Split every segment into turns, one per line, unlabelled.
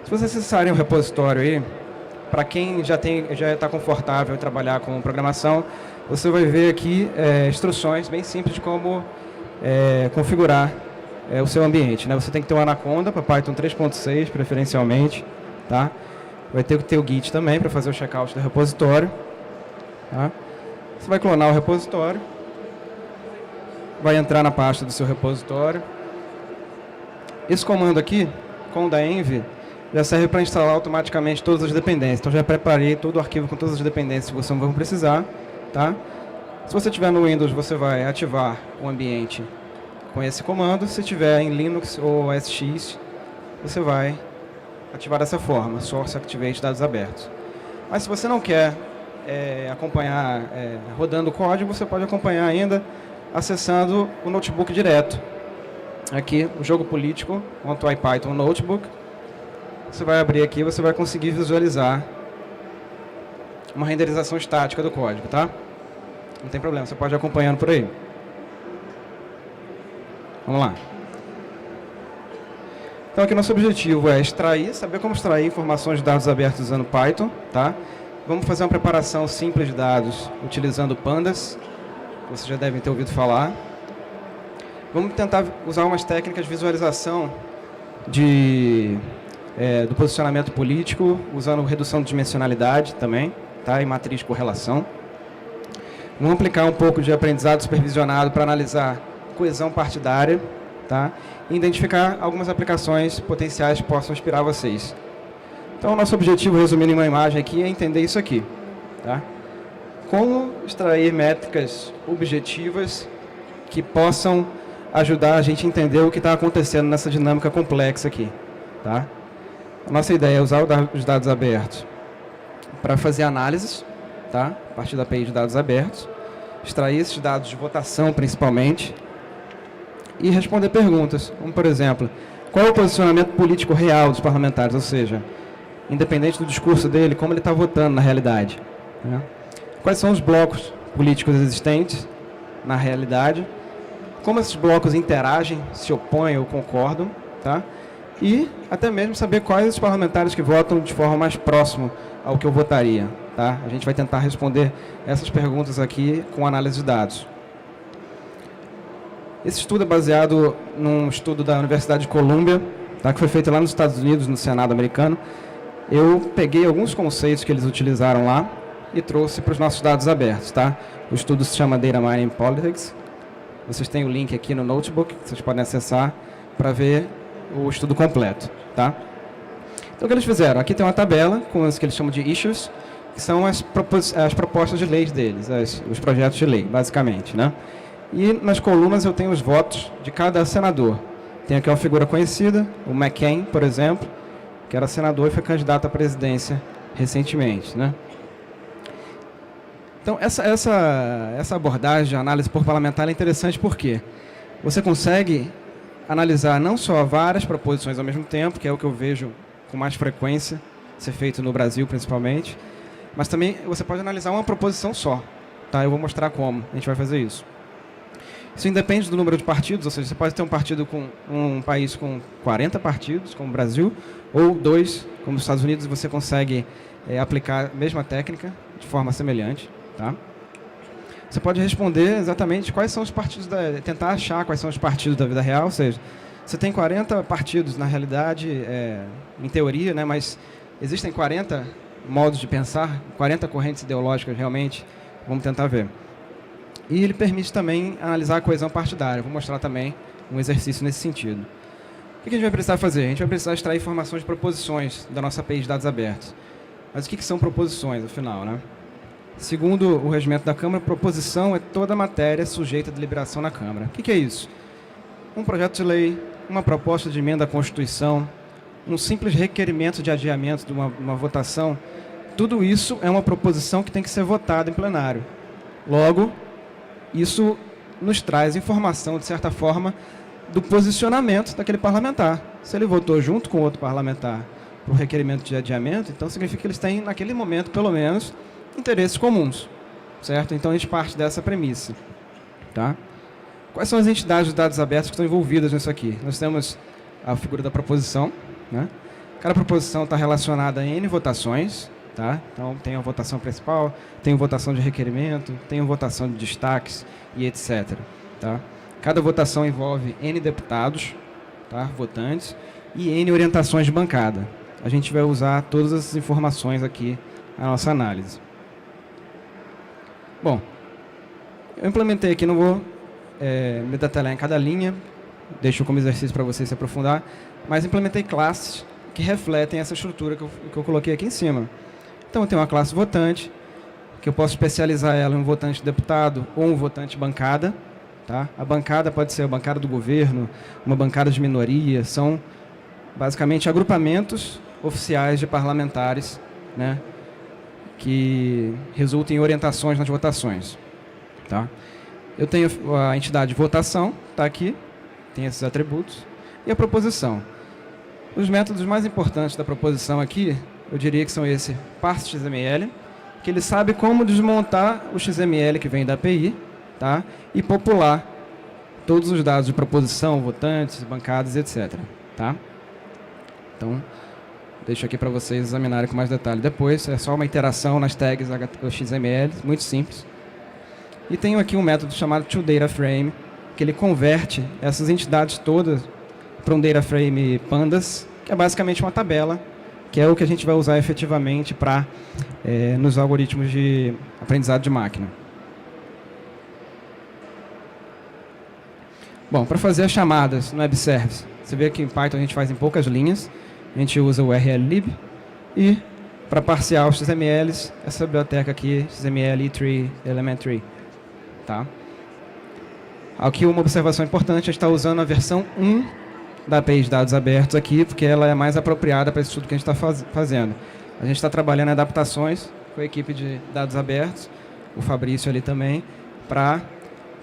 Se vocês acessarem o repositório aí, para quem já está confortável em trabalhar com programação, você vai ver aqui instruções bem simples de como configurar o seu ambiente, né? Você tem que ter um Anaconda para Python 3.6, preferencialmente, tá? Vai ter que ter o Git também para fazer o checkout do repositório, tá? Você vai clonar o repositório, vai entrar na pasta do seu repositório. Esse comando aqui, com da env, já serve para instalar automaticamente todas as dependências. Então já preparei todo o arquivo com todas as dependências que você não vai precisar, tá? Se você tiver no Windows, você vai ativar o ambiente com esse comando. Se tiver em Linux ou OS X, você vai ativar dessa forma, Source Activate Dados Abertos. Mas se você não quer acompanhar rodando o código, você pode acompanhar ainda acessando o notebook direto. Aqui, o jogo político, .ipython Notebook. Você vai abrir aqui e você vai conseguir visualizar uma renderização estática do código, tá? Não tem problema, você pode ir acompanhando por aí. Vamos lá. Então aqui nosso objetivo é saber como extrair informações de dados abertos usando Python, tá? Vamos fazer uma preparação simples de dados utilizando Pandas, que vocês já devem ter ouvido falar. Vamos tentar usar umas técnicas de visualização do posicionamento político, usando redução de dimensionalidade também, tá? E matriz de correlação. Vamos aplicar um pouco de aprendizado supervisionado para analisar coesão partidária, tá? E identificar algumas aplicações potenciais que possam inspirar vocês. Então, o nosso objetivo, resumindo em uma imagem aqui, é entender isso aqui, tá? Como extrair métricas objetivas que possam ajudar a gente a entender o que está acontecendo nessa dinâmica complexa aqui, tá? A nossa ideia é usar os dados abertos para fazer análises, tá? A partir da API de dados abertos, extrair esses dados de votação, principalmente, e responder perguntas, como, por exemplo, qual é o posicionamento político real dos parlamentares, ou seja, independente do discurso dele, como ele está votando na realidade, né? Quais são os blocos políticos existentes na realidade, como esses blocos interagem, se opõem ou concordam, tá? E até mesmo saber quais os parlamentares que votam de forma mais próxima ao que eu votaria, tá? A gente vai tentar responder essas perguntas aqui com análise de dados. Esse estudo é baseado num estudo da Universidade de Colômbia, tá? Que foi feito lá nos Estados Unidos, no Senado americano. Eu peguei alguns conceitos que eles utilizaram lá e trouxe para os nossos dados abertos, tá? O estudo se chama Data Mining Politics. Vocês têm o link aqui no notebook, que vocês podem acessar para ver o estudo completo, tá? Então, o que eles fizeram? Aqui tem uma tabela com os que eles chamam de issues, que são as propostas de leis deles, os projetos de lei, basicamente, né? E nas colunas eu tenho os votos de cada senador. Tem aqui uma figura conhecida, o McCain, por exemplo, que era senador e foi candidato à presidência recentemente, né? Então, essa abordagem de análise por parlamentar é interessante porque você consegue analisar não só várias proposições ao mesmo tempo, que é o que eu vejo com mais frequência ser feito no Brasil, principalmente, mas também você pode analisar uma proposição só, tá? Eu vou mostrar como a gente vai fazer isso. Isso independe do número de partidos, ou seja, você pode ter um país com 40 partidos, como o Brasil, ou 2, como os Estados Unidos, e você consegue aplicar a mesma técnica de forma semelhante, tá? Você pode responder exatamente quais são os partidos, tentar achar quais são os partidos da vida real, ou seja, você tem 40 partidos na realidade, em teoria, né, mas existem 40 modos de pensar, 40 correntes ideológicas realmente, vamos tentar ver. E ele permite também analisar a coesão partidária. Vou mostrar também um exercício nesse sentido. O que a gente vai precisar fazer? A gente vai precisar extrair informações de proposições da nossa API de dados abertos. Mas o que são proposições, afinal, né? Segundo o regimento da Câmara, proposição é toda matéria sujeita a deliberação na Câmara. O que é isso? Um projeto de lei, uma proposta de emenda à Constituição, um simples requerimento de adiamento de uma votação, tudo isso é uma proposição que tem que ser votada em plenário. Logo, isso nos traz informação, de certa forma, do posicionamento daquele parlamentar. Se ele votou junto com outro parlamentar para o requerimento de adiamento, então significa que eles têm, naquele momento, pelo menos, interesses comuns, certo? Então, a gente parte dessa premissa, tá? Quais são as entidades de dados abertos que estão envolvidas nisso aqui? Nós temos a figura da proposição, né? Cada proposição está relacionada a N votações, tá? Então, tem a votação principal, tem a votação de requerimento, tem a votação de destaques e etc. Tá? Cada votação envolve N deputados, tá? Votantes, e N orientações de bancada. A gente vai usar todas essas informações aqui na nossa análise. Bom, eu implementei aqui, não vou me detalhar em cada linha, deixo como exercício para você se aprofundar, mas implementei classes que refletem essa estrutura que eu coloquei aqui em cima. Então, eu tenho uma classe votante, que eu posso especializar ela em um votante deputado ou um votante bancada. Tá? A bancada pode ser a bancada do governo, uma bancada de minoria, são basicamente agrupamentos oficiais de parlamentares, né, que resultam em orientações nas votações. Tá? Eu tenho a entidade de votação, está aqui, tem esses atributos, e a proposição. Os métodos mais importantes da proposição aqui, eu diria que são esse parse.xml, que ele sabe como desmontar o XML que vem da API, tá? E popular todos os dados de proposição, votantes, bancadas, etc. Tá? Então, deixo aqui para vocês examinarem com mais detalhe depois. É só uma interação nas tags XML, muito simples. E tenho aqui um método chamado toDataFrame, que ele converte essas entidades todas para um DataFrame Pandas, que é basicamente uma tabela, que é o que a gente vai usar efetivamente para nos algoritmos de aprendizado de máquina. Bom, para fazer as chamadas no web service, você vê que em Python a gente faz em poucas linhas, a gente usa o urllib, e para parsear os XMLs, essa biblioteca aqui, XML E3 Element Tree. Tá? Aqui uma observação importante, a gente está usando a versão 1 da API de dados abertos aqui, porque ela é mais apropriada para esse estudo que a gente está fazendo. A gente está trabalhando em adaptações com a equipe de dados abertos, o Fabrício ali também, para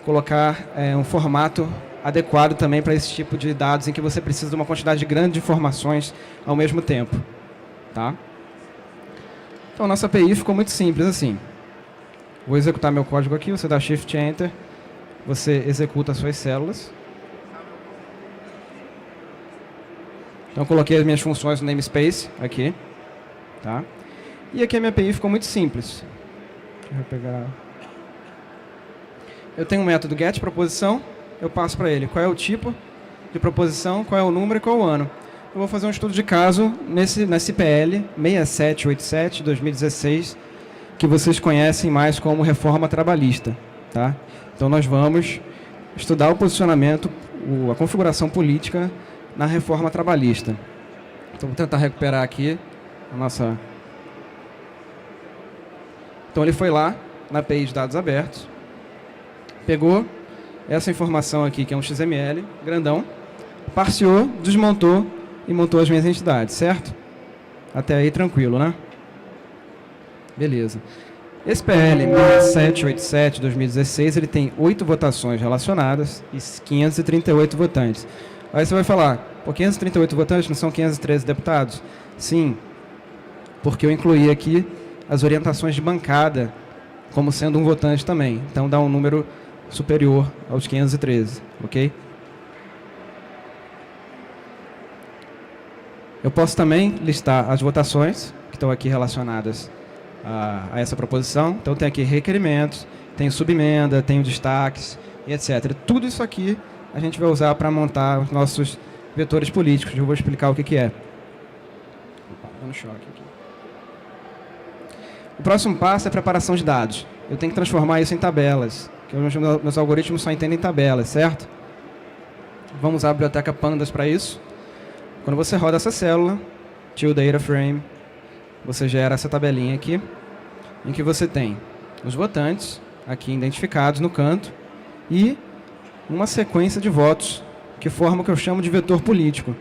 colocar um formato adequado também para esse tipo de dados em que você precisa de uma quantidade grande de informações ao mesmo tempo. Tá? Então, nossa API ficou muito simples assim. Vou executar meu código aqui, você dá Shift Enter, você executa as suas células. Então, coloquei as minhas funções no namespace aqui. Tá? E aqui a minha API ficou muito simples. Deixa eu pegar. Eu tenho um método getProposição, eu passo para ele qual é o tipo de proposição, qual é o número e qual é o ano. Eu vou fazer um estudo de caso nesse PL 6787-2016, que vocês conhecem mais como reforma trabalhista. Tá? Então, nós vamos estudar o posicionamento, a configuração política na reforma trabalhista. Então, vou tentar recuperar aqui a nossa... Então, ele foi lá na API de dados abertos, pegou essa informação aqui, que é um XML grandão, parseou, desmontou e montou as minhas entidades, certo? Até aí tranquilo, né? Beleza. Esse PL 6787-2016, ele tem 8 votações relacionadas e 538 votantes. Aí você vai falar, pô, 538 votantes não são 513 deputados? Sim, porque eu incluí aqui as orientações de bancada como sendo um votante também. Então, dá um número superior aos 513, ok? Eu posso também listar as votações que estão aqui relacionadas a essa proposição. Então, tem aqui requerimentos, tem subemenda, tem destaques, e etc. Tudo isso aqui a gente vai usar para montar os nossos vetores políticos. Eu vou explicar o que é. Opa, dando choque aqui. O próximo passo é a preparação de dados. Eu tenho que transformar isso em tabelas, que meus algoritmos só entendem tabelas, certo? Vamos usar a biblioteca Pandas para isso. Quando você roda essa célula, toDataFrame, você gera essa tabelinha aqui, em que você tem os votantes, aqui identificados no canto, e uma sequência de votos, que forma o que eu chamo de vetor político.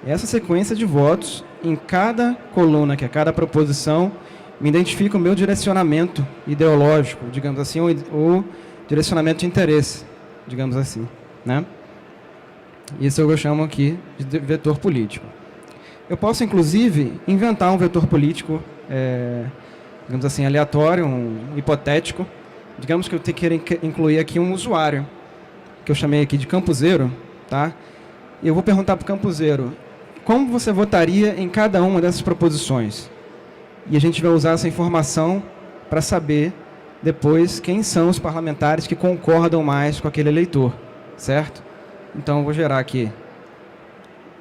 Essa sequência de votos, em cada coluna, que é cada proposição, me identifica o meu direcionamento ideológico, digamos assim, ou direcionamento de interesse, digamos assim, né? Isso é o que eu chamo aqui de vetor político. Eu posso, inclusive, inventar um vetor político, digamos assim, aleatório, hipotético. Digamos que eu queira incluir aqui um usuário, que eu chamei aqui de campuseiro, tá? E eu vou perguntar para o campuseiro como você votaria em cada uma dessas proposições. E a gente vai usar essa informação para saber depois quem são os parlamentares que concordam mais com aquele eleitor, certo? Então, eu vou gerar aqui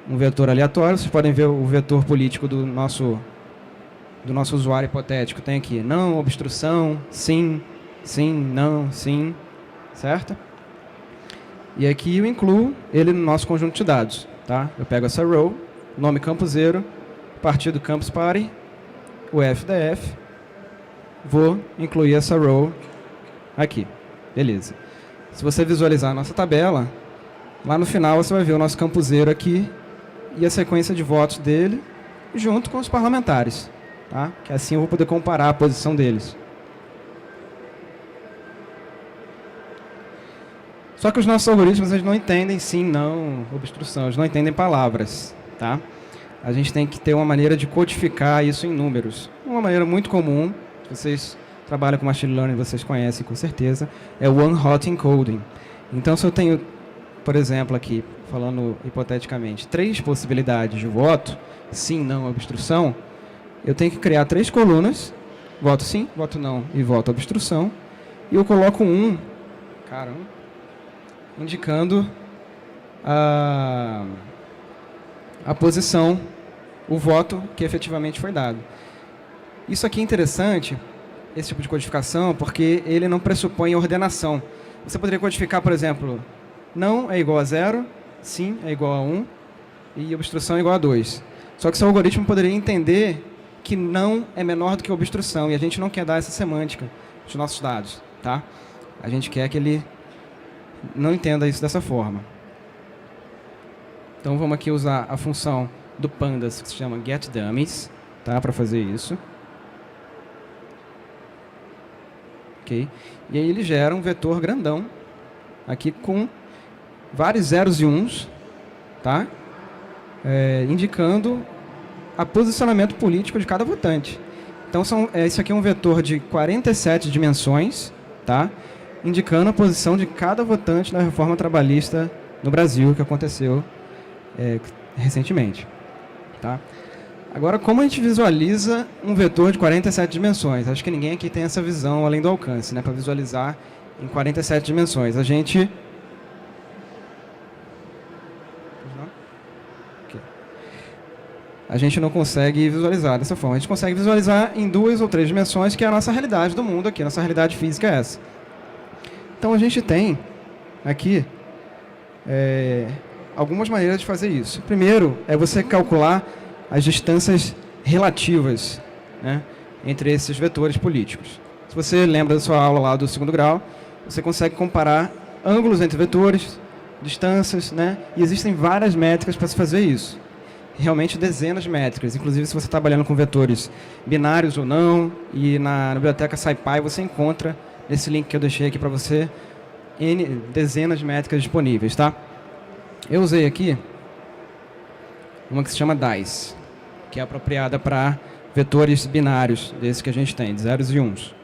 um vetor aleatório. Vocês podem ver o vetor político do nosso usuário hipotético. Tem aqui não, obstrução, sim, sim, não, sim, certo? E aqui eu incluo ele no nosso conjunto de dados. Tá? Eu pego essa row, nome campuseiro, partido Campus Party, o FDF, vou incluir essa row aqui. Beleza. Se você visualizar a nossa tabela, lá no final você vai ver o nosso campuseiro aqui e a sequência de votos dele junto com os parlamentares. Tá? Que assim eu vou poder comparar a posição deles. Só que os nossos algoritmos eles não entendem sim, não, obstrução, eles não entendem palavras. Tá? A gente tem que ter uma maneira de codificar isso em números. Uma maneira muito comum, vocês trabalham com Machine Learning, vocês conhecem com certeza, é o One-Hot Encoding. Então, se eu tenho, por exemplo, aqui, falando hipoteticamente, 3 possibilidades de voto, sim, não, obstrução, eu tenho que criar 3 colunas, voto sim, voto não e voto obstrução, e eu coloco indicando a posição, o voto que efetivamente foi dado. Isso aqui é interessante, esse tipo de codificação, porque ele não pressupõe ordenação. Você poderia codificar, por exemplo, não é igual a 0, sim é igual a 1 e obstrução é igual a 2. Só que seu algoritmo poderia entender que não é menor do que obstrução, e a gente não quer dar essa semântica dos nossos dados. Tá? A gente quer que ele não entenda isso dessa forma. Então vamos aqui usar a função do Pandas, que se chama getDummies, tá? Para fazer isso. Okay. E aí ele gera um vetor grandão, aqui com vários zeros e uns, tá? Indicando o posicionamento político de cada votante. Então, isso aqui é um vetor de 47 dimensões, tá? Indicando a posição de cada votante na reforma trabalhista no Brasil, que aconteceu recentemente. Tá? Agora, como a gente visualiza um vetor de 47 dimensões? Acho que ninguém aqui tem essa visão além do alcance, né? Para visualizar em 47 dimensões. A gente... A gente não consegue visualizar dessa forma. A gente consegue visualizar em 2 ou 3 dimensões, que é a nossa realidade do mundo aqui, a nossa realidade física é essa. Então, a gente tem aqui algumas maneiras de fazer isso. Primeiro, é você calcular as distâncias relativas, né, entre esses vetores políticos. Se você lembra da sua aula lá do 2º grau, você consegue comparar ângulos entre vetores, distâncias, né, e existem várias métricas para se fazer isso. Realmente dezenas de métricas, inclusive se você está trabalhando com vetores binários ou não, e na biblioteca SciPy você encontra, nesse link que eu deixei aqui para você, dezenas de métricas disponíveis, tá? Eu usei aqui uma que se chama DICE, que é apropriada para vetores binários, desses que a gente tem, de zeros e uns.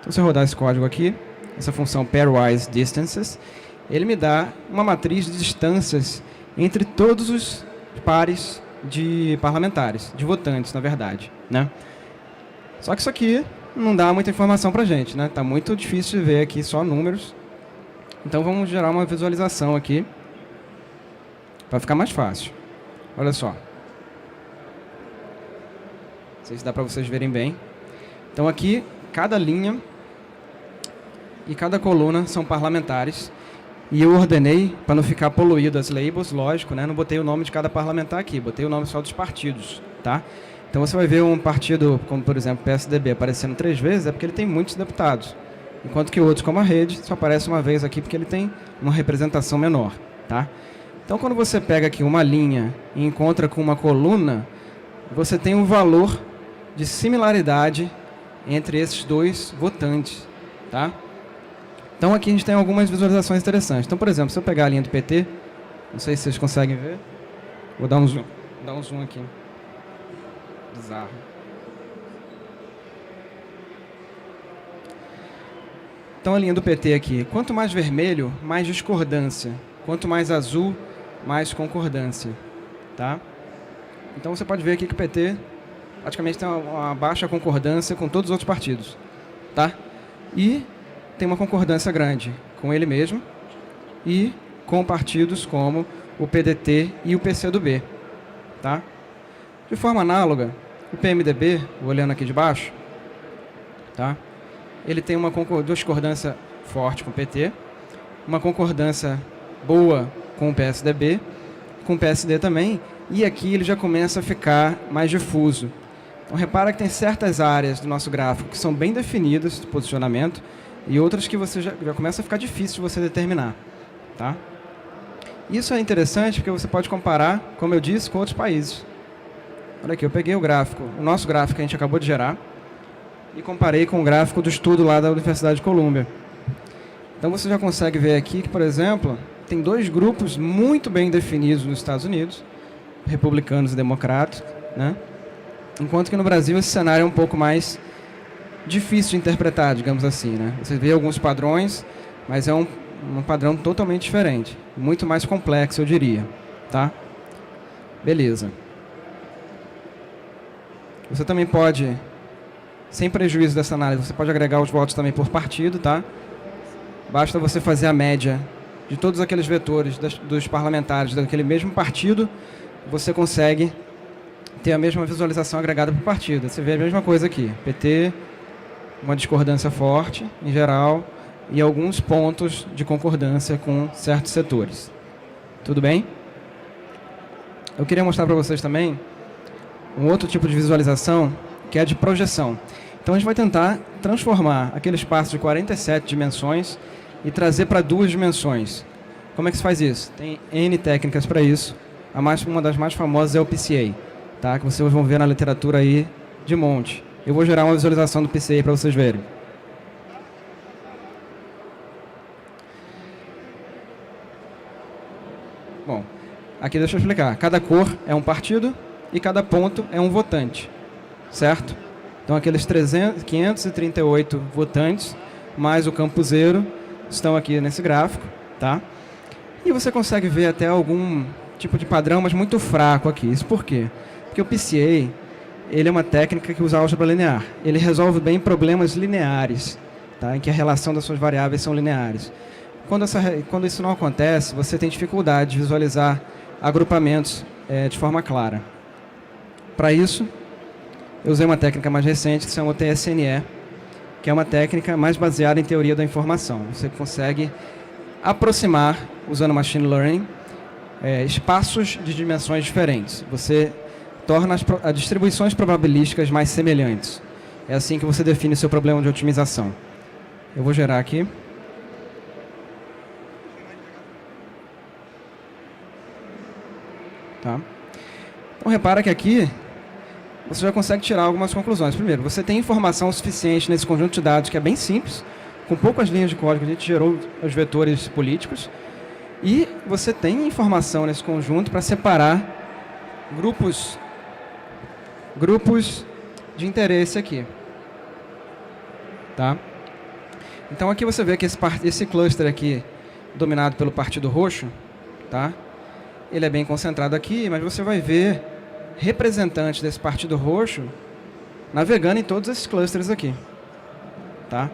Então, se eu rodar esse código aqui, essa função pairwise distances, ele me dá uma matriz de distâncias entre todos os pares de parlamentares, de votantes, na verdade, né? Só que isso aqui não dá muita informação para a gente, né? Tá muito difícil de ver aqui só números. Então, vamos gerar uma visualização aqui para ficar mais fácil. Olha só. Não sei se dá para vocês verem bem. Então, aqui, cada linha e cada coluna são parlamentares. E eu ordenei, para não ficar poluído as labels, lógico, né? Não botei o nome de cada parlamentar aqui, botei o nome só dos partidos, tá? Então, você vai ver um partido, como por exemplo o PSDB, aparecendo 3 vezes, é porque ele tem muitos deputados. Enquanto que outros, como a Rede, só aparece uma vez aqui porque ele tem uma representação menor, tá? Então, quando você pega aqui uma linha e encontra com uma coluna, você tem um valor de similaridade entre esses 2 votantes, tá? Então, aqui a gente tem algumas visualizações interessantes. Então, por exemplo, se eu pegar a linha do PT, não sei se vocês conseguem ver, vou dar um zoom aqui. Bizarro. Então, a linha do PT aqui, quanto mais vermelho, mais discordância. Quanto mais azul, mais concordância. Tá? Então você pode ver aqui que o PT praticamente tem uma baixa concordância com todos os outros partidos. Tá? E tem uma concordância grande com ele mesmo e com partidos como o PDT e o PCdoB. Tá? De forma análoga, o PMDB, olhando aqui de baixo, tá? Ele tem uma discordância forte com o PT, uma concordância boa com o PSDB, com o PSD também, e aqui ele já começa a ficar mais difuso. Então repara que tem certas áreas do nosso gráfico que são bem definidas de posicionamento e outras que você já começa a ficar difícil de você determinar. Tá? Isso é interessante porque você pode comparar, como eu disse, com outros países. Olha aqui, eu peguei o gráfico, o nosso gráfico que a gente acabou de gerar, e comparei com o gráfico do estudo lá da Universidade de Colômbia. Então você já consegue ver aqui que, por exemplo, tem dois grupos muito bem definidos nos Estados Unidos, republicanos e democratas, né? Enquanto que no Brasil esse cenário é um pouco mais difícil de interpretar, digamos assim, né? Você vê alguns padrões, mas é um padrão totalmente diferente, muito mais complexo, eu diria. Tá? Beleza. Você também pode, sem prejuízo dessa análise, você pode agregar os votos também por partido, tá? Basta você fazer a média de todos aqueles vetores dos parlamentares daquele mesmo partido, você consegue ter a mesma visualização agregada por partido. Você vê a mesma coisa aqui. PT, uma discordância forte, em geral, e alguns pontos de concordância com certos setores. Tudo bem? Eu queria mostrar para vocês também um outro tipo de visualização, que é a de projeção. Então a gente vai tentar transformar aquele espaço de 47 dimensões e trazer para 2 dimensões. Como é que se faz isso? Tem N técnicas para isso. Uma das mais famosas é o PCA, tá? Que vocês vão ver na literatura aí de monte. Eu vou gerar uma visualização do PCA para vocês verem. Bom, aqui deixa eu explicar. Cada cor é um partido e cada ponto é um votante, certo? Então aqueles 538 votantes mais o campo zero estão aqui nesse gráfico, tá? E você consegue ver até algum tipo de padrão, mas muito fraco aqui. Isso por quê? Porque o PCA, ele é uma técnica que usa álgebra linear. Ele resolve bem problemas lineares, tá? Em que a relação das suas variáveis são lineares. Quando isso não acontece, você tem dificuldade de visualizar agrupamentos de forma clara. Para isso, eu usei uma técnica mais recente que se chama o TSNE, que é uma técnica mais baseada em teoria da informação. Você consegue aproximar, usando machine learning, espaços de dimensões diferentes. Você torna as distribuições probabilísticas mais semelhantes. É assim que você define o seu problema de otimização. Eu vou gerar aqui. Tá? Então, repara que aqui você já consegue tirar algumas conclusões. Primeiro, você tem informação suficiente nesse conjunto de dados, que é bem simples, com poucas linhas de código, a gente gerou os vetores políticos, e você tem informação nesse conjunto para separar grupos de interesse aqui. Tá? Então, aqui você vê que esse cluster aqui, dominado pelo Partido Roxo, tá? Ele é bem concentrado aqui, mas você vai ver representantes desse Partido Roxo navegando em todos esses clusters aqui. Tá?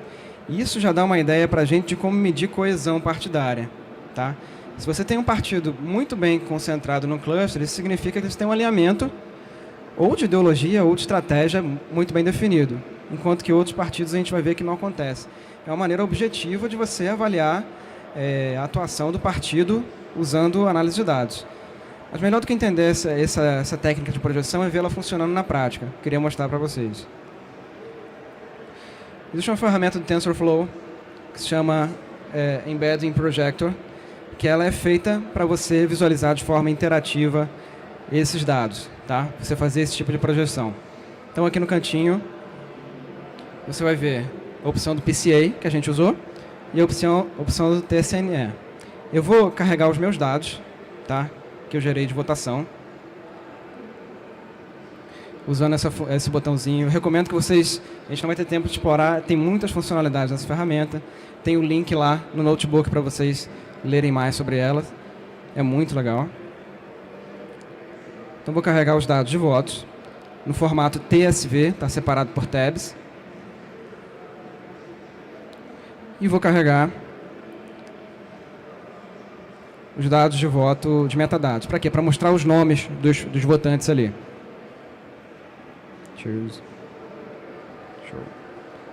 Isso já dá uma ideia para a gente de como medir coesão partidária. Tá? Se você tem um partido muito bem concentrado no cluster, isso significa que eles têm um alinhamento ou de ideologia ou de estratégia muito bem definido. Enquanto que outros partidos a gente vai ver que não acontece. É uma maneira objetiva de você avaliar a atuação do partido usando análise de dados. Mas melhor do que entender essa técnica de projeção é vê-la funcionando na prática. Queria mostrar para vocês. Existe uma ferramenta do TensorFlow que se chama Embedding Projector, que ela é feita para você visualizar de forma interativa esses dados, tá? Você fazer esse tipo de projeção. Então aqui no cantinho você vai ver a opção do PCA que a gente usou e a opção do TSNE. Eu vou carregar os meus dados, tá? Que eu gerei de votação, usando esse botãozinho. Eu recomendo que vocês, a gente não vai ter tempo de explorar, tem muitas funcionalidades nessa ferramenta, tem o link lá no notebook para vocês lerem mais sobre ela. É muito legal. Então, vou carregar os dados de votos no formato TSV, está separado por tabs. E vou carregar os dados de voto de metadados. Para quê? Para mostrar os nomes dos votantes ali. Choose. Show.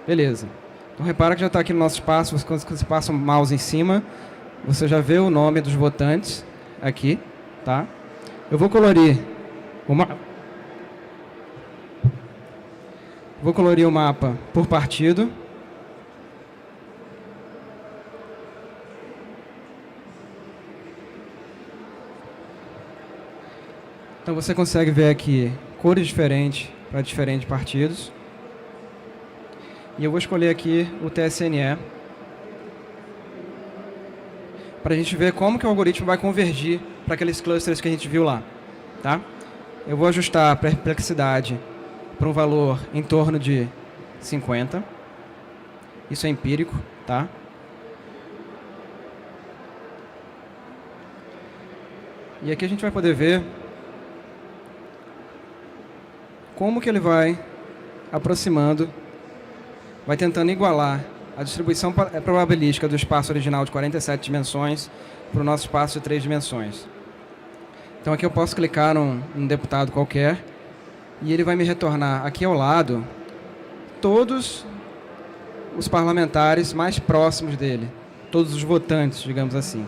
Beleza. Então, repara que já está aqui no nosso espaço. Quando você passa o mouse em cima, você já vê o nome dos votantes aqui. Tá? Eu vou colorir o mapa por partido. Então, você consegue ver aqui cores diferentes para diferentes partidos. E eu vou escolher aqui o TSNE para a gente ver como que o algoritmo vai convergir para aqueles clusters que a gente viu lá. Tá? Eu vou ajustar a perplexidade para um valor em torno de 50. Isso é empírico, tá? E aqui a gente vai poder ver como que ele vai aproximando, vai tentando igualar a distribuição probabilística do espaço original de 47 dimensões para o nosso espaço de 3 dimensões. Então aqui eu posso clicar num deputado qualquer e ele vai me retornar aqui ao lado todos os parlamentares mais próximos dele, todos os votantes, digamos assim.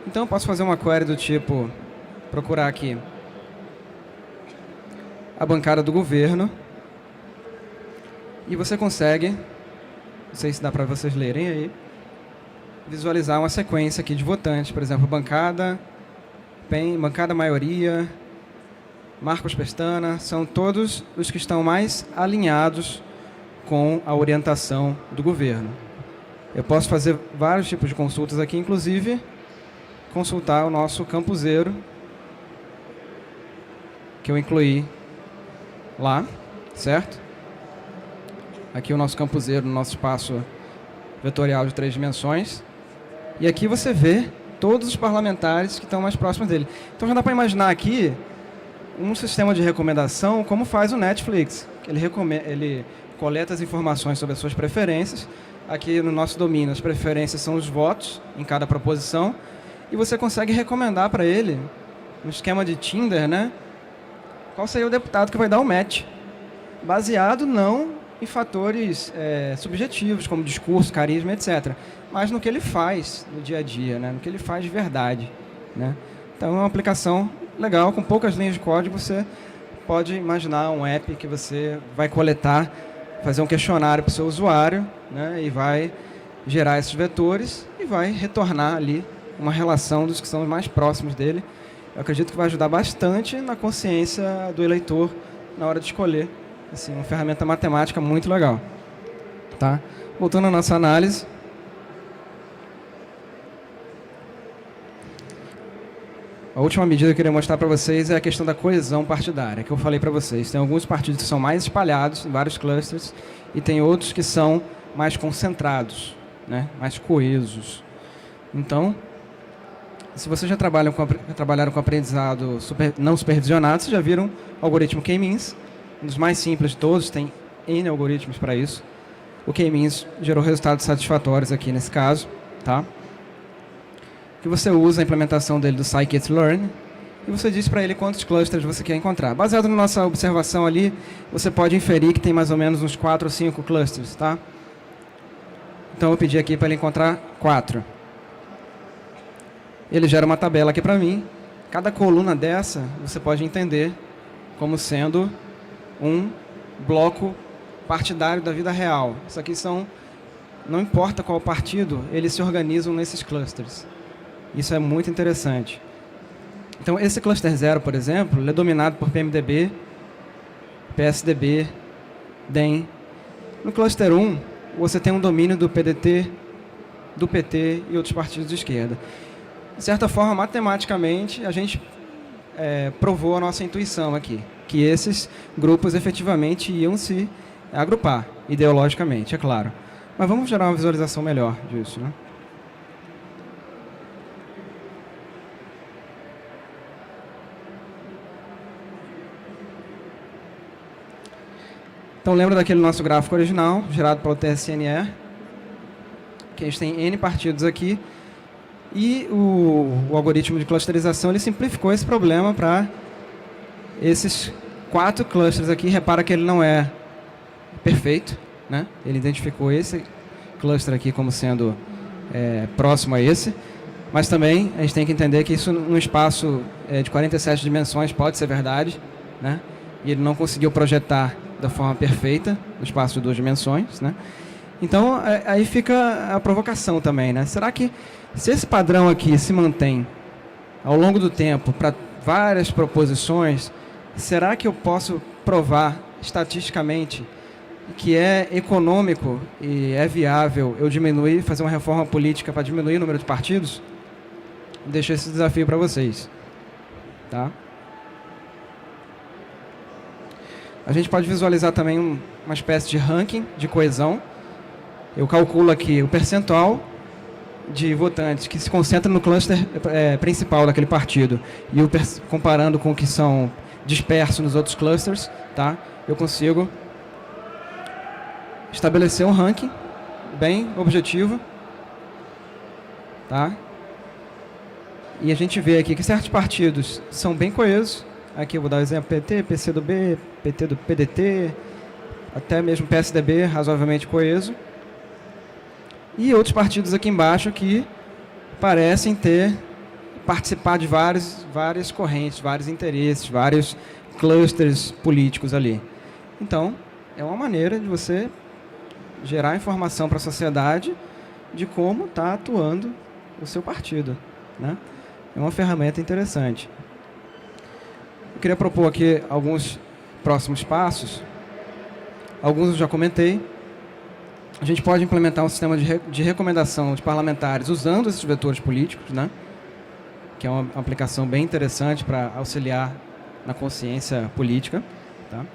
Então eu posso fazer uma query do tipo, procurar aqui a bancada do governo e você consegue, não sei se dá para vocês lerem aí, visualizar uma sequência aqui de votantes, por exemplo, bancada, PEN, bancada maioria, Marcos Pestana, são todos os que estão mais alinhados com a orientação do governo. Eu posso fazer vários tipos de consultas aqui, inclusive consultar o nosso campuseiro, que eu incluí lá, certo? Aqui o nosso campuseiro no nosso espaço vetorial de 3 dimensões. E aqui você vê todos os parlamentares que estão mais próximos dele. Então já dá para imaginar aqui um sistema de recomendação como faz o Netflix. Ele coleta as informações sobre as suas preferências. Aqui no nosso domínio as preferências são os votos em cada proposição. E você consegue recomendar para ele, no esquema de Tinder, né? Qual seria o deputado que vai dar o match, baseado não em fatores subjetivos, como discurso, carisma, etc., mas no que ele faz no dia a dia, né? No que ele faz de verdade. Né? Então, é uma aplicação legal, com poucas linhas de código, você pode imaginar um app que você vai coletar, fazer um questionário para o seu usuário, né? E vai gerar esses vetores e vai retornar ali uma relação dos que são os mais próximos dele. Eu acredito que vai ajudar bastante na consciência do eleitor na hora de escolher. Assim, uma ferramenta matemática muito legal. Tá? Voltando à nossa análise. A última medida que eu queria mostrar para vocês é a questão da coesão partidária, que eu falei para vocês. Tem alguns partidos que são mais espalhados em vários clusters e tem outros que são mais concentrados, né? Mais coesos. Então, se vocês já trabalharam com aprendizado não supervisionado, vocês já viram o algoritmo K-means, um dos mais simples de todos, tem N algoritmos para isso. O K-means gerou resultados satisfatórios aqui nesse caso, tá? Que você usa a implementação dele do scikit-learn e você diz para ele quantos clusters você quer encontrar. Baseado na nossa observação ali, você pode inferir que tem mais ou menos uns 4 ou 5 clusters, tá? Então eu pedi aqui para ele encontrar 4. Ele gera uma tabela aqui para mim. Cada coluna dessa você pode entender como sendo um bloco partidário da vida real. Isso aqui são, não importa qual partido, eles se organizam nesses clusters. Isso é muito interessante. Então, esse cluster 0, por exemplo, ele é dominado por PMDB, PSDB, DEM. No cluster 1, você tem um domínio do PDT, do PT e outros partidos de esquerda. De certa forma, matematicamente, a gente provou a nossa intuição aqui, que esses grupos efetivamente iam se agrupar, ideologicamente, é claro. Mas vamos gerar uma visualização melhor disso, né? Então, lembra daquele nosso gráfico original, gerado pelo TSNE, que a gente tem N partidos aqui, e o algoritmo de clusterização ele simplificou esse problema para esses 4 clusters aqui. Repara que ele não é perfeito, né? Ele identificou esse cluster aqui como sendo próximo a esse, mas também a gente tem que entender que isso num espaço de 47 dimensões pode ser verdade, né? E ele não conseguiu projetar da forma perfeita no espaço de 2 dimensões, né? Então, aí fica a provocação também, né? Será que, se esse padrão aqui se mantém ao longo do tempo para várias proposições, será que eu posso provar estatisticamente que é econômico e é viável eu fazer uma reforma política para diminuir o número de partidos? Deixo esse desafio para vocês, tá? A gente pode visualizar também uma espécie de ranking de coesão. Eu calculo aqui o percentual de votantes que se concentram no cluster principal daquele partido e comparando com o que são dispersos nos outros clusters, tá? Eu consigo estabelecer um ranking bem objetivo, tá? E a gente vê aqui que certos partidos são bem coesos. Aqui eu vou dar o exemplo: PT, PCdoB, PT do PDT, até mesmo PSDB, razoavelmente coeso. E outros partidos aqui embaixo que parecem participar de várias correntes, vários interesses, vários clusters políticos ali. Então, é uma maneira de você gerar informação para a sociedade de como está atuando o seu partido, né? É uma ferramenta interessante. Eu queria propor aqui alguns próximos passos. Alguns eu já comentei. A gente pode implementar um sistema de recomendação de parlamentares usando esses vetores políticos, né? Que é uma aplicação bem interessante para auxiliar na consciência política, tá?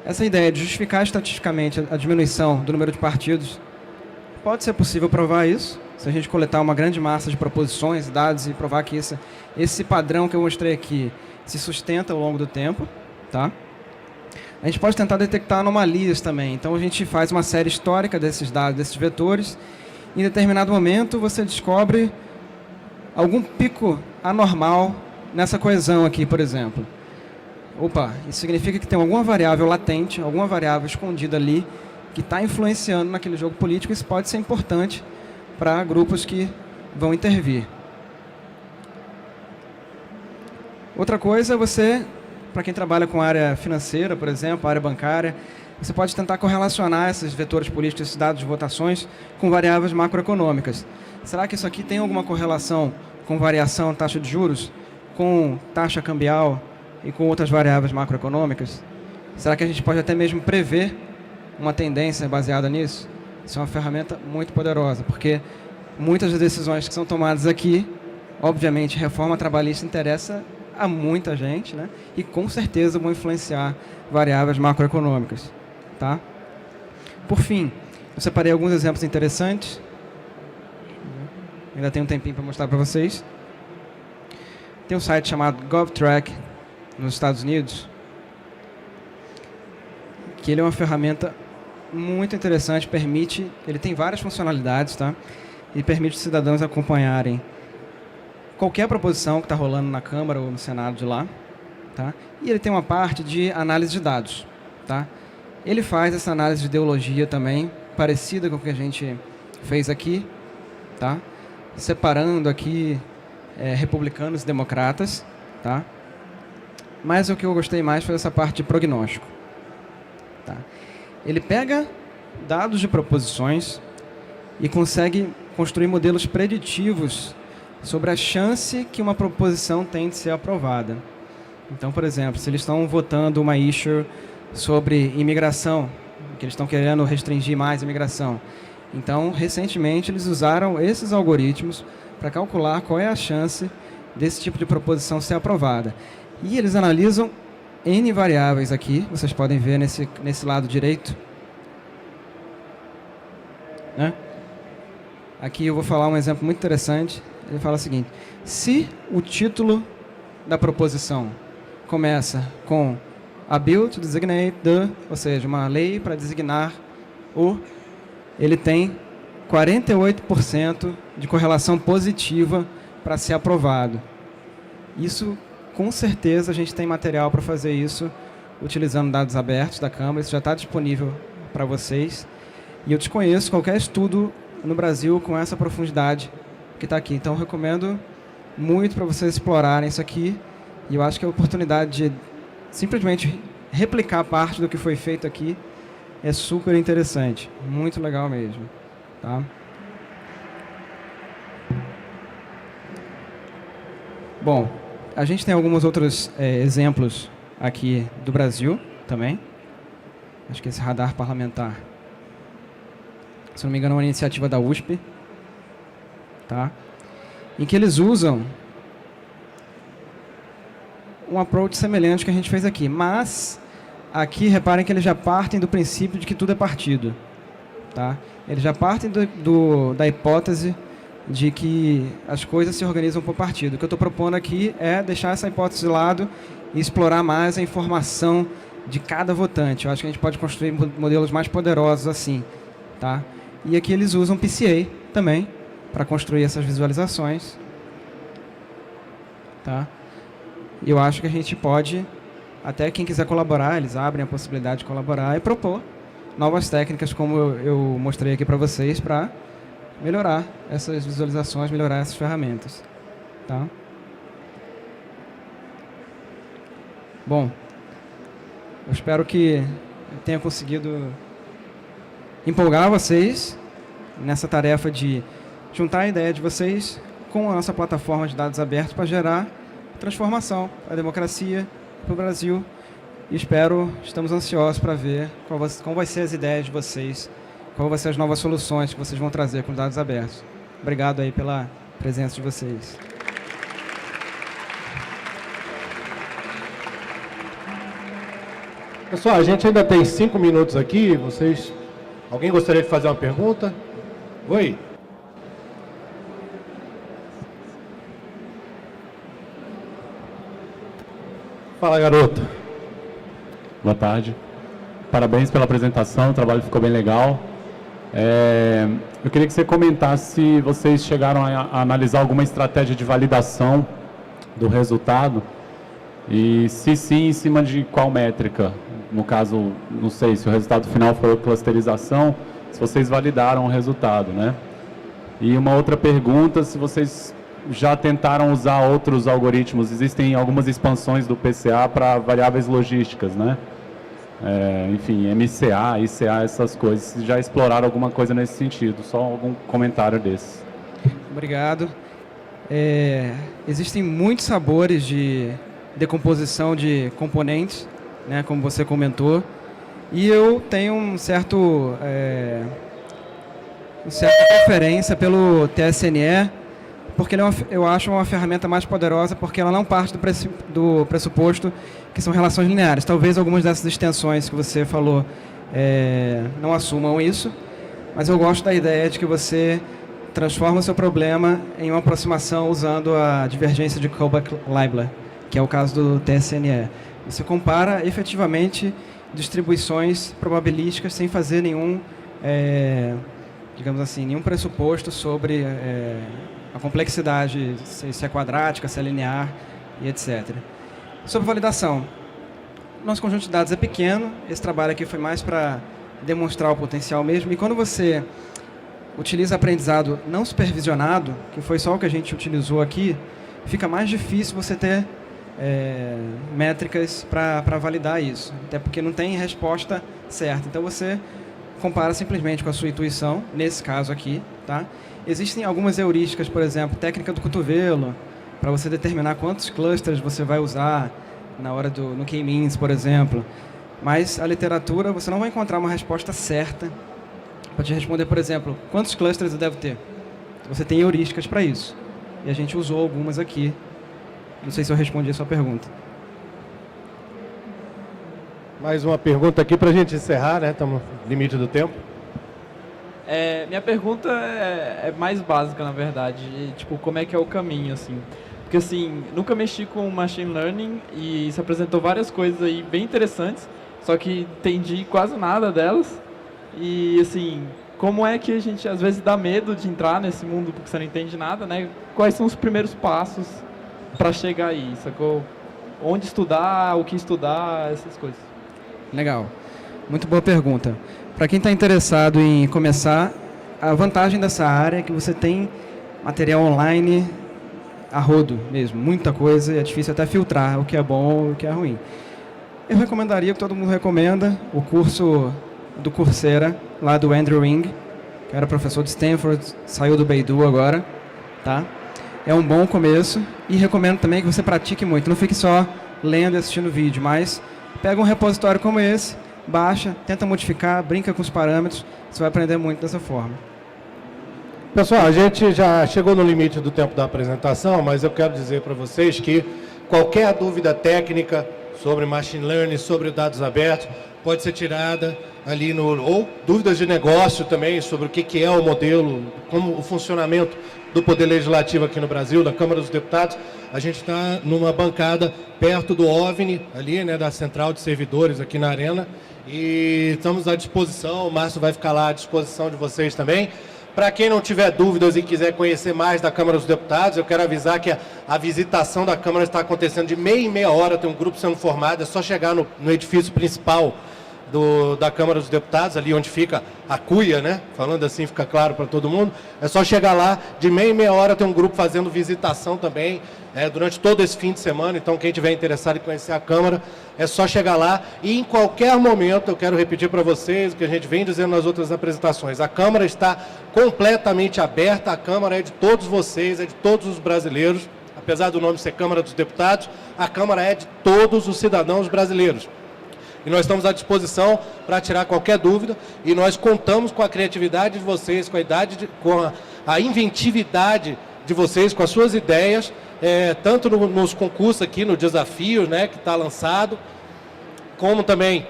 Essa ideia de justificar estatisticamente a diminuição do número de partidos, pode ser possível provar isso, se a gente coletar uma grande massa de proposições, dados e provar que esse padrão que eu mostrei aqui se sustenta ao longo do tempo, tá? A gente pode tentar detectar anomalias também. Então, a gente faz uma série histórica desses dados, desses vetores. Em determinado momento, você descobre algum pico anormal nessa coesão aqui, por exemplo. Opa, isso significa que tem alguma variável latente, alguma variável escondida ali, que está influenciando naquele jogo político. Isso pode ser importante para grupos que vão intervir. Outra coisa, para quem trabalha com área financeira, por exemplo, área bancária, você pode tentar correlacionar esses vetores políticos, esses dados de votações, com variáveis macroeconômicas. Será que isso aqui tem alguma correlação com variação taxa de juros, com taxa cambial e com outras variáveis macroeconômicas? Será que a gente pode até mesmo prever uma tendência baseada nisso? Isso é uma ferramenta muito poderosa, porque muitas das decisões que são tomadas aqui, obviamente, reforma trabalhista interessa a muita gente, né? E com certeza vão influenciar variáveis macroeconômicas, tá? Por fim, eu separei alguns exemplos interessantes. Ainda tem um tempinho para mostrar para vocês. Tem um site chamado GovTrack nos Estados Unidos, que ele é uma ferramenta muito interessante, ele tem várias funcionalidades, tá? E permite os cidadãos acompanharem qualquer proposição que está rolando na Câmara ou no Senado de lá, tá? E ele tem uma parte de análise de dados, tá? Ele faz essa análise de ideologia também, parecida com o que a gente fez aqui, tá? Separando aqui republicanos e democratas, tá? Mas o que eu gostei mais foi essa parte de prognóstico, tá? Ele pega dados de proposições e consegue construir modelos preditivos sobre a chance que uma proposição tem de ser aprovada. Então, por exemplo, se eles estão votando uma issue sobre imigração, que eles estão querendo restringir mais a imigração. Então, recentemente, eles usaram esses algoritmos para calcular qual é a chance desse tipo de proposição ser aprovada. E eles analisam N variáveis aqui, vocês podem ver nesse lado direito, né? Aqui eu vou falar um exemplo muito interessante. Ele fala o seguinte: se o título da proposição começa com A bill to designate the, ou seja, uma lei para designar o, ele tem 48% de correlação positiva para ser aprovado. Isso, com certeza, a gente tem material para fazer isso utilizando dados abertos da Câmara. Isso já está disponível para vocês. E eu desconheço qualquer estudo no Brasil com essa profundidade que está aqui. Então, eu recomendo muito para vocês explorarem isso aqui. E eu acho que a oportunidade de simplesmente replicar parte do que foi feito aqui é super interessante. Muito legal mesmo. Tá? Bom, a gente tem alguns outros exemplos aqui do Brasil também. Acho que esse radar parlamentar, se não me engano, é uma iniciativa da USP, tá? Em que eles usam um approach semelhante que a gente fez aqui. Mas, aqui, reparem que eles já partem do princípio de que tudo é partido. Tá? Eles já partem da hipótese de que as coisas se organizam por partido. O que eu estou propondo aqui é deixar essa hipótese de lado e explorar mais a informação de cada votante. Eu acho que a gente pode construir modelos mais poderosos assim. Tá? E aqui eles usam PCA também para construir essas visualizações. Tá? E eu acho que a gente pode, até quem quiser colaborar, eles abrem a possibilidade de colaborar e propor novas técnicas, como eu mostrei aqui para vocês, para melhorar essas visualizações, melhorar essas ferramentas. Tá? Bom, eu espero que eu tenha conseguido empolgar vocês nessa tarefa de juntar a ideia de vocês com a nossa plataforma de dados abertos para gerar transformação, a democracia para o Brasil. E estamos ansiosos para ver qual vai ser as ideias de vocês, qual vão ser as novas soluções que vocês vão trazer com os dados abertos. Obrigado aí pela presença de vocês.
Pessoal, a gente ainda tem 5 minutos aqui. Alguém gostaria de fazer uma pergunta? Oi. Fala, garoto.
Boa tarde. Parabéns pela apresentação, o trabalho ficou bem legal. Eu queria que você comentasse se vocês chegaram a analisar alguma estratégia de validação do resultado e, se sim, em cima de qual métrica. No caso, não sei se o resultado final foi clusterização, se vocês validaram o resultado, né? E uma outra pergunta, se vocês já tentaram usar outros algoritmos. Existem algumas expansões do PCA para variáveis logísticas, né? Enfim, MCA, ICA, essas coisas. Se já exploraram alguma coisa nesse sentido? Só algum comentário desse.
Obrigado. Existem muitos sabores de decomposição de componentes, né, como você comentou, e eu tenho uma certa preferência pelo TSNE, porque eu acho uma ferramenta mais poderosa, porque ela não parte do pressuposto que são relações lineares. Talvez algumas dessas extensões que você falou não assumam isso, mas eu gosto da ideia de que você transforma o seu problema em uma aproximação usando a divergência de Kullback-Leibler, que é o caso do TSNE. Você compara efetivamente distribuições probabilísticas sem fazer nenhum, digamos assim, nenhum pressuposto sobre a complexidade, se é quadrática, se é linear e etc. Sobre validação, nosso conjunto de dados é pequeno, esse trabalho aqui foi mais para demonstrar o potencial mesmo, e quando você utiliza aprendizado não supervisionado, que foi só o que a gente utilizou aqui, fica mais difícil você ter métricas para validar isso, até porque não tem resposta certa. Então você compara simplesmente com a sua intuição, nesse caso aqui, tá? Existem algumas heurísticas, por exemplo, técnica do cotovelo, para você determinar quantos clusters você vai usar na hora no K-means, por exemplo. Mas a literatura, você não vai encontrar uma resposta certa para te responder, por exemplo, quantos clusters eu devo ter. Você tem heurísticas para isso. E a gente usou algumas aqui. Não sei se eu respondi a sua pergunta.
Mais uma pergunta aqui para a gente encerrar, né? Estamos no limite do tempo.
Minha pergunta é mais básica, na verdade. Tipo, como é que é o caminho, assim? porque assim, nunca mexi com machine learning e se apresentou várias coisas aí bem interessantes, só que entendi quase nada delas. E assim, como é que a gente às vezes dá medo de entrar nesse mundo porque você não entende nada, né? Quais são os primeiros passos para chegar aí, sacou? Onde estudar, o que estudar, essas coisas.
Legal. Muito boa pergunta. Para quem está interessado em começar, a vantagem dessa área é que você tem material online a rodo mesmo, muita coisa, e é difícil até filtrar o que é bom e o que é ruim. Eu recomendaria, que todo mundo recomenda, o curso do Coursera, lá do Andrew Ng, que era professor de Stanford, saiu do Baidu agora, tá? É um bom começo, e recomendo também que você pratique muito, não fique só lendo e assistindo vídeo, mas pega um repositório como esse, baixa, tenta modificar, brinca com os parâmetros, você vai aprender muito dessa forma.
Pessoal, a gente já chegou no limite do tempo da apresentação, mas eu quero dizer para vocês que qualquer dúvida técnica sobre machine learning, sobre dados abertos, pode ser tirada ali ou dúvidas de negócio também sobre o que é o modelo, como o funcionamento do Poder Legislativo aqui no Brasil, da Câmara dos Deputados. A gente está numa bancada perto do OVNI, ali, né, da central de servidores aqui na Arena, e estamos à disposição, o Márcio vai ficar lá à disposição de vocês também. Para quem não tiver dúvidas e quiser conhecer mais da Câmara dos Deputados, eu quero avisar que a visitação da Câmara está acontecendo de meia em meia hora, tem um grupo sendo formado, é só chegar no edifício principal da Câmara dos Deputados, ali onde fica a cuia, né? Falando assim fica claro para todo mundo. É só chegar lá, de meia em meia hora tem um grupo fazendo visitação também, durante todo esse fim de semana. Então quem tiver interessado em conhecer a Câmara, é só chegar lá. E em qualquer momento, eu quero repetir para vocês o que a gente vem dizendo nas outras apresentações, a Câmara está completamente aberta, a Câmara é de todos vocês, é de todos os brasileiros. Apesar do nome ser Câmara dos Deputados, a Câmara é de todos os cidadãos brasileiros. E nós estamos à disposição para tirar qualquer dúvida, e nós contamos com a criatividade de vocês, com a inventividade de vocês, com as suas ideias, tanto nos concursos aqui, no desafio, né, que está lançado, como também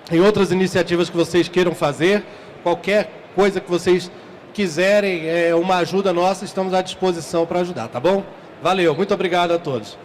em outras iniciativas que vocês queiram fazer. Qualquer coisa que vocês quiserem, uma ajuda nossa, estamos à disposição para ajudar, tá bom? Valeu, muito obrigado a todos.